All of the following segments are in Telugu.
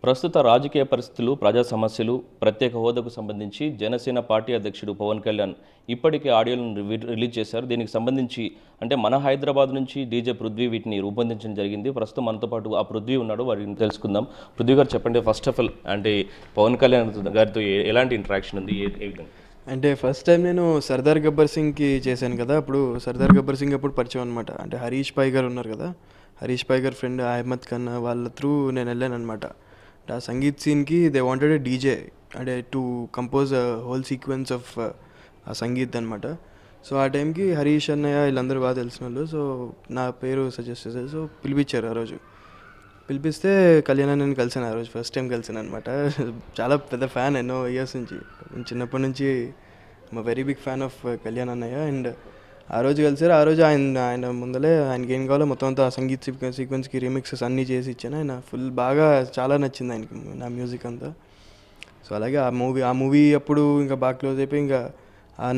ప్రస్తుత రాజకీయ పరిస్థితులు, ప్రజా సమస్యలు, ప్రత్యేక హోదాకు సంబంధించి జనసేన పార్టీ అధ్యక్షుడు పవన్ కళ్యాణ్ ఇప్పటికే ఆడియోలను రిలీజ్ చేశారు. దీనికి సంబంధించి అంటే మన హైదరాబాద్ నుంచి డీజే పృథ్వీ వీటిని రూపొందించడం జరిగింది. ప్రస్తుతం మనతో పాటు ఆ పృథ్వీ ఉన్నాడు, వారిని తెలుసుకుందాం. పృథ్వీ గారు చెప్పండి, ఫస్ట్ ఆఫ్ ఆల్ అంటే పవన్ కళ్యాణ్ గారితో ఎలాంటి ఇంటరాక్షన్ ఉంది, ఏ విధంగా? అంటే ఫస్ట్ టైం నేను సర్దార్ గబ్బర్ సింగ్కి చేశాను కదా. అప్పుడు సర్దార్ గబ్బర్ సింగ్ అప్పుడు పరిచయం అనమాట. అంటే హరీష్ పై గారు ఉన్నారు కదా, హరీష్ పై గారు ఫ్రెండ్ అహ్మద్ ఖాన్ వాళ్ళ త్రూ నేను వెళ్ళాను అనమాట. ఆ సంగీత్ సీన్కి దే వాంటెడ్ ఏ డీజే, అంటే to compose whole sequence of ఆ సంగీత్ అనమాట. సో ఆ టైంకి హరీష్ అన్నయ్య వీళ్ళందరూ బాగా తెలిసిన వాళ్ళు. సో నా పేరు సజెస్ట్ చేశారు. సో పిలిపించారు. ఆ రోజు పిలిపిస్తే కళ్యాణ్ నేను కలిసాను. ఆ రోజు ఫస్ట్ టైం కలిసాను అనమాట. చాలా పెద్ద ఫ్యాన్ ఎన్నో ఇయర్స్ నుంచి, చిన్నప్పటి నుంచి very big fan of Kalyan అన్నయ్య. అండ్ ఆ రోజు కలిసారు. ఆ రోజు ఆయన ముందలే ఆయనకి ఏం కావాలో మొత్తం అంతా సంగీత్ సీక్వెన్స్కి రీమిక్సెస్ అన్నీ చేసి ఇచ్చాను. ఆయన ఫుల్ బాగా చాలా నచ్చింది ఆయనకి నా మ్యూజిక్ అంతా. సో అలాగే ఆ మూవీ అప్పుడు ఇంకా బాగా క్లోజ్ అయిపోయి ఇంకా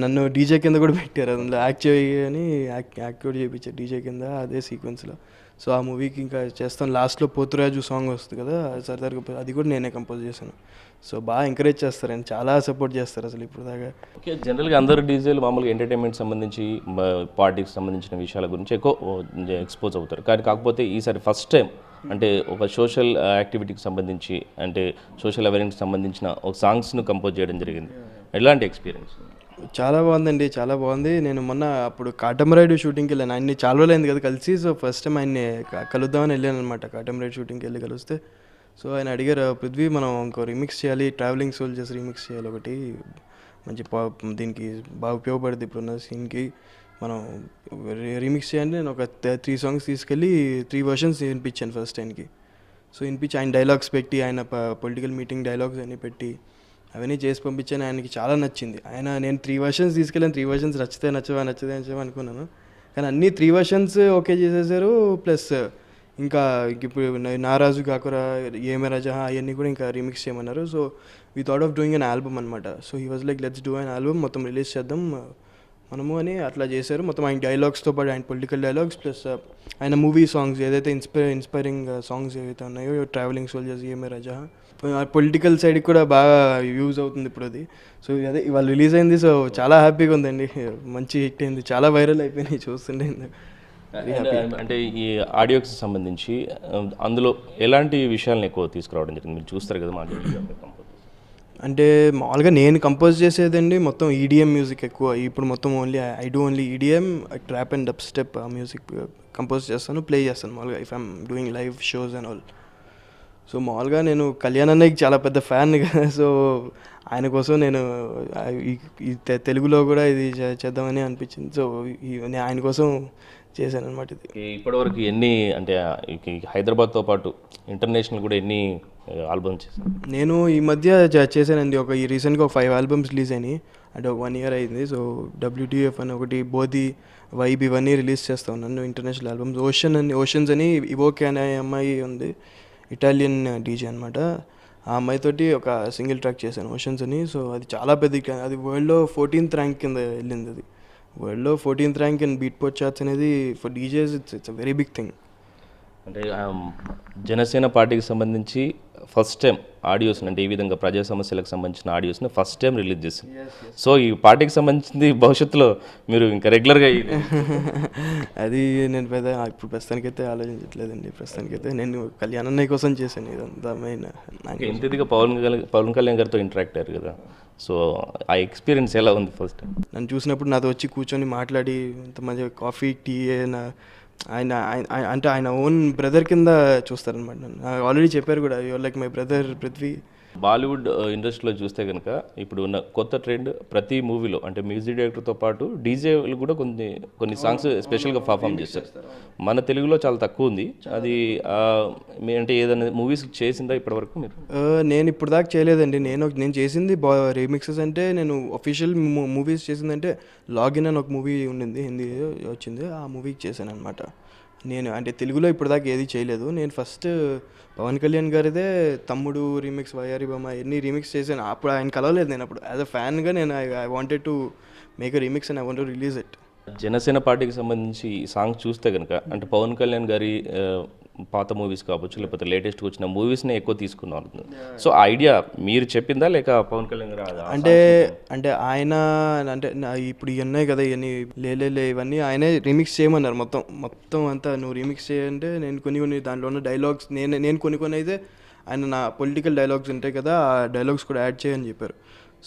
నన్ను డీజే కింద కూడా పెట్టారు. అందులో యాక్ట్ చేయని యాక్ట్ కూడా చేయించారు డీజే కింద అదే సీక్వెన్స్లో. సో ఆ మూవీకి ఇంకా చేస్తాను. లాస్ట్లో పోతురాజు సాంగ్ వస్తుంది కదా సరదాగా, అది కూడా నేనే కంపోజ్ చేశాను. సో బాగా ఎంకరేజ్ చేస్తారు అండ్ చాలా సపోర్ట్ చేస్తారు అసలు ఇప్పుడు దాకా. ఓకే, జనరల్గా అందరు డీజేలు మామూలుగా ఎంటర్టైన్మెంట్ సంబంధించి పార్టీకి సంబంధించిన విషయాల గురించి ఎక్కువ ఎక్స్పోజ్ అవుతారు. కానీ కాకపోతే ఈసారి ఫస్ట్ టైం అంటే ఒక సోషల్ యాక్టివిటీకి సంబంధించి, అంటే సోషల్ అవేర్నెస్కి సంబంధించిన ఒక సాంగ్స్ను కంపోజ్ చేయడం జరిగింది. ఎలాంటి ఎక్స్పీరియన్స్? చాలా బాగుందండి, చాలా బాగుంది. నేను మొన్న అప్పుడు కాటమరాయుడు షూటింగ్కి వెళ్ళాను. ఆయన్ని చాలా రోజులు అయింది కదా కలిసి. సో ఫస్ట్ టైం ఆయన్ని కలుద్దామని వెళ్ళాను అనమాట. కాటమరాయుడు షూటింగ్కి వెళ్ళి కలిస్తే సో ఆయన అడిగారు, పృథ్వీ మనం ఇంకో రీమిక్స్ చేయాలి, ట్రావెలింగ్ సోల్జర్స్ రీమిక్స్ చేయాలి ఒకటి మంచి దీనికి బాగా ఉపయోగపడుతుంది ఇప్పుడున్న సీన్కి, మనం రీమిక్స్ చేయండి. నేను ఒక 3 సాంగ్స్ తీసుకెళ్ళి 3 వర్షన్స్ వినిపించాను ఫస్ట్ ఆయనకి. సో వినిపించి ఆయన డైలాగ్స్ పెట్టి, ఆయన పొలిటికల్ మీటింగ్ డైలాగ్స్ అన్నీ పెట్టి అవన్నీ చేసి పంపించాను. ఆయనకి చాలా నచ్చింది. నేను 3 వర్షన్స్ తీసుకెళ్ళాను. 3 వర్షన్స్ నచ్చవా అనుకున్నాను. కానీ అన్నీ 3 వర్షన్స్ ఓకే చేసేసారు. ప్లస్ ఇంకా ఇప్పుడు నారాజు కాకురా, ఏమే రాజా అవన్నీ కూడా ఇంకా రీమిక్స్ చేయమన్నారు. So we thought of doing an album అనమాట. So he was like let's do an album, మొత్తం రిలీజ్ చేద్దాం మనము అని అట్లా చేశారు. మొత్తం ఆయన డైలాగ్స్తో పాటు ఆయన పొలిటికల్ డైలాగ్స్ ప్లస్ ఆయన మూవీ సాంగ్స్ ఏదైతే ఇన్స్పైరింగ్ సాంగ్స్ ఏవైతే ఉన్నాయో, ట్రావెలింగ్ సోల్జర్స్, ఏమే రాజా, పొలిటికల్ సైడ్కి కూడా బాగా యూజ్ అవుతుంది ఇప్పుడు అది. సో అదే ఇవాళ రిలీజ్ అయింది. సో చాలా హ్యాపీగా ఉందండి, మంచి హిట్ అయింది, చాలా వైరల్ అయిపోయినాయి చూస్తుండే. అంటే ఈ ఆడియోకి సంబంధించి అందులో ఎలాంటి విషయాలను ఎక్కువ తీసుకురావడం జరిగింది? మీరు చూస్తారు కదా మా అంటే మామూలుగా నేను కంపోజ్ చేసేదండి మొత్తం ఈడిఎం మ్యూజిక్ ఎక్కువ. ఇప్పుడు మొత్తం I do only EDM, trap and dub step ఆ మ్యూజిక్ కంపోజ్ చేస్తాను, ప్లే చేస్తాను మామూలుగా if I'm doing live shows and all. So మామూలుగా నేను కళ్యాణ్ అన్నయ్యకి చాలా పెద్ద ఫ్యాన్ కదా. సో ఆయన కోసం నేను ఈ తెలుగులో కూడా ఇది చేద్దామని అనిపించింది. సో నేను ఆయన కోసం చేశాను అనమాట. ఇది ఇప్పటివరకు ఎన్ని, అంటే హైదరాబాద్తో పాటు ఇంటర్నేషనల్ కూడా ఎన్ని ఆల్బమ్స్ చేశాను? నేను ఈ మధ్య చేశానండి. ఈ రీసెంట్గా ఒక 5 ఆల్బమ్స్ రిలీజ్ అయినాయి. అంటే ఒక 1 year అయింది. సో WTF అని ఒకటి, బోధి, వైబ్ ఇవన్నీ రిలీజ్ చేస్తా ఉన్నాను ఇంటర్నేషనల్ ఆల్బమ్స్. ఓషన్స్ అని ఇవోకే అనే అమ్మాయి ఉంది, ఇటాలియన్ డీజే అనమాట. ఆ అమ్మాయితోటి ఒక సింగిల్ ట్రాక్ చేశాను ఓషన్స్ అని. సో అది చాలా పెద్ద, అది వరల్డ్లో 14th ర్యాంక్ కింద వెళ్ళింది. అది వరల్డ్లో 14th rank in Beatport charts అనేది for DJs it's a very big thing. అంటే జనసేన పార్టీకి సంబంధించి ఫస్ట్ టైం ఆడియోస్ని, అంటే ఈ విధంగా ప్రజా సమస్యలకు సంబంధించిన ఆడియోస్ని ఫస్ట్ టైం రిలీజ్ చేసింది. సో ఈ పార్టీకి సంబంధించింది భవిష్యత్తులో మీరు ఇంకా రెగ్యులర్గా అది నేను ఇప్పుడు ప్రస్తుతానికైతే ఆలోచించట్లేదండి. ప్రస్తుతానికైతే నేను కళ్యాణ్ అన్నయ్య కోసం చేశాను ఇదంతా మెయిన్. ఎంత ఇదిగా పవన్ కళ్యాణ్ గారితో ఇంటరాక్ట్ అయ్యారు కదా, సో ఆ ఎక్స్పీరియన్స్ ఎలా ఉంది? ఫస్ట్ టైం నన్ను చూసినప్పుడు నాతో వచ్చి కూర్చొని మాట్లాడి ఇంత మంచి కాఫీ, టీ ఆయన అంటే ఆయన ఓన్ బ్రదర్ కింద చూస్తారనమాట నన్ను. ఆల్రెడీ చెప్పారు కూడా, your like my brother Prithvi. Bollywood ఇండస్ట్రీలో చూస్తే కనుక ఇప్పుడు ఉన్న కొత్త ట్రెండ్, ప్రతి మూవీలో అంటే మ్యూజిక్ డైరెక్టర్తో పాటు డీజేలు కూడా కొన్ని సాంగ్స్ స్పెషల్గా పర్ఫామ్ చేస్తారు. మన తెలుగులో చాలా తక్కువ ఉంది అది. అంటే ఏదైనా మూవీస్ చేసిందా ఇప్పటివరకు మీరు? నేను ఇప్పుడు దాకా చేయలేదండి. నేను చేసింది రీమిక్సెస్. అంటే నేను అఫీషియల్ మూవీస్ చేసిందంటే లాగిన్ అని ఒక మూవీ ఉండింది, హిందీ వచ్చింది, ఆ మూవీకి చేశాను అనమాట. నేను అంటే తెలుగులో ఇప్పటిదాకా ఏది చేయలేదు. నేను ఫస్ట్ పవన్ కళ్యాణ్ గారిదే తమ్ముడు రీమిక్స్, వయ్యారి బొమ్మ ఎన్ని రీమిక్స్ చేశాను. అప్పుడు ఆయన కలవలేదు. నేను అప్పుడు యాజ్ అ ఫ్యాన్గా నేను I wanted to make a remix and I want to release it. Janasena పార్టీకి సంబంధించి ఈ సాంగ్ చూస్తే కనుక అంటే పవన్ కళ్యాణ్ గారి పాత మూవీస్ కావచ్చు లేకపోతే లేటెస్ట్గా వచ్చిన మూవీస్ని ఎక్కువ తీసుకున్నారు. సో ఆ ఐడియా మీరు చెప్పిందా లేక పవన్ కళ్యాణ్ గారు అంటే ఆయన అంటే ఇప్పుడు ఇవి ఉన్నాయి కదా, ఇవన్నీ లేలే ఇవన్నీ ఆయనే రీమిక్స్ చేయమన్నారు. మొత్తం అంతా నువ్వు రీమిక్స్ చేయంటే నేను కొన్ని దాంట్లో ఉన్న డైలాగ్స్ నేను కొన్ని అయితే ఆయన నా పొలిటికల్ డైలాగ్స్ ఉంటాయి కదా, ఆ డైలాగ్స్ కూడా యాడ్ చేయని చెప్పారు.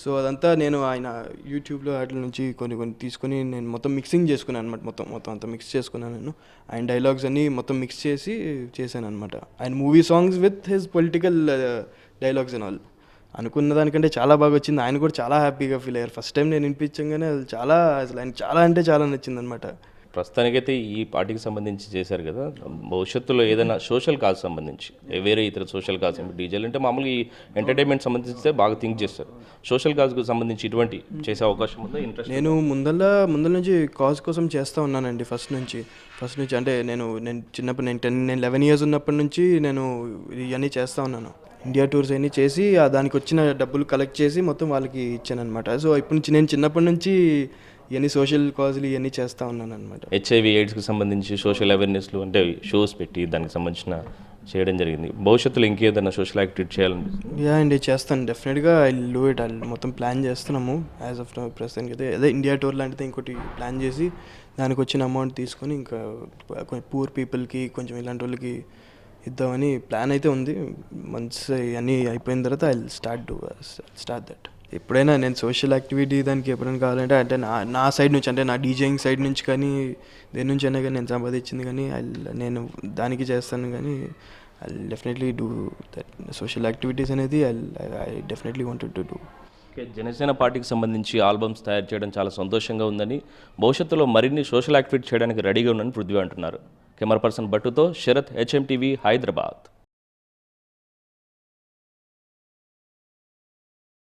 సో అదంతా నేను ఆయన యూట్యూబ్లో వాటి నుంచి కొన్ని తీసుకొని నేను మొత్తం మిక్సింగ్ చేసుకున్నాను అనమాట. మొత్తం అంతా మిక్స్ చేసుకున్నాను నేను. ఆయన డైలాగ్స్ అన్నీ మొత్తం మిక్స్ చేసి చేశాను అనమాట. ఆయన movie songs with his political dialogues and all. అనుకున్న దానికంటే చాలా బాగా వచ్చింది. ఆయన కూడా చాలా హ్యాపీగా ఫీల్ అయ్యారు. ఫస్ట్ టైం నేను వినిపించగానే అసలు ఆయన చాలా నచ్చింది అనమాట. ప్రస్తుతానికైతే ఈ పార్టీకి సంబంధించి చేశారు కదా, భవిష్యత్తులో ఏదైనా సోషల్ కాజ్ సంబంధించి వేరే ఇతర సోషల్ కాజ్ డీజేలు అంటే మామూలుగా ఈ ఎంటర్టైన్మెంట్ సంబంధించి బాగా థింక్ చేస్తారు. సోషల్ కాజ్కు సంబంధించి ఇటువంటి చేసే అవకాశం ఉందా? ఇంట్రెస్ట్? నేను ముందల నుంచి కాజ్ కోసం చేస్తూ ఉన్నానండి. ఫస్ట్ నుంచి అంటే నేను చిన్నప్పుడు నేను 11 years ఉన్నప్పటి నుంచి నేను ఇవన్నీ చేస్తూ ఉన్నాను. ఇండియా టూర్స్ అన్నీ చేసి దానికి వచ్చిన డబ్బులు కలెక్ట్ చేసి మొత్తం వాళ్ళకి ఇచ్చాను అనమాట. సో ఇప్పటి నుంచి నేను చిన్నప్పటి నుంచి ఇవన్నీ సోషల్ కాజ్లు ఇవన్నీ చేస్తూ ఉన్నాను అనమాట. HIV AIDS సంబంధించి సోషల్ అవేర్నెస్లు అంటే షోస్ పెట్టి దానికి సంబంధించిన చేయడం జరిగింది. భవిష్యత్తులో ఇంకేదైనా సోషల్ యాక్టివిటీ చేయాలని? అండి చేస్తాను, డెఫినెట్గా ఐ డూ ఇట్. మొత్తం ప్లాన్ చేస్తున్నాము యాజ్ ఆఫ్ నౌ. ప్రస్తుతానికి అయితే అదే ఇండియా టూర్ లాంటిది ఇంకోటి ప్లాన్ చేసి దానికి వచ్చిన అమౌంట్ తీసుకొని ఇంకా కొంచెం పూర్ పీపుల్కి కొంచెం ఇలాంటి వాళ్ళకి ఇద్దామని ప్లాన్ అయితే ఉంది. మంత్స్ అన్నీ అయిపోయిన తర్వాత ఐ స్టార్ట్ దట్. ఎప్పుడైనా నేను సోషల్ యాక్టివిటీ దానికి ఎప్పుడైనా కావాలంటే అంటే నా సైడ్ నుంచి, అంటే నా డీజేయింగ్ సైడ్ నుంచి కానీ దేని నుంచి అయినా కానీ నేను సంపాదించింది కానీ నేను దానికి చేస్తాను. కానీ I definitely do that social activities అనేది I definitely wanted to do. Janasena పార్టీకి సంబంధించి ఆల్బమ్స్ తయారు చేయడం చాలా సంతోషంగా ఉందని, భవిష్యత్తులో మరిన్ని సోషల్ యాక్టివిటీ చేయడానికి రెడీగా ఉందని పృథ్వీ అంటున్నారు. కెమెరా పర్సన్ భట్టుతో శరత్, HMTV, హైదరాబాద్.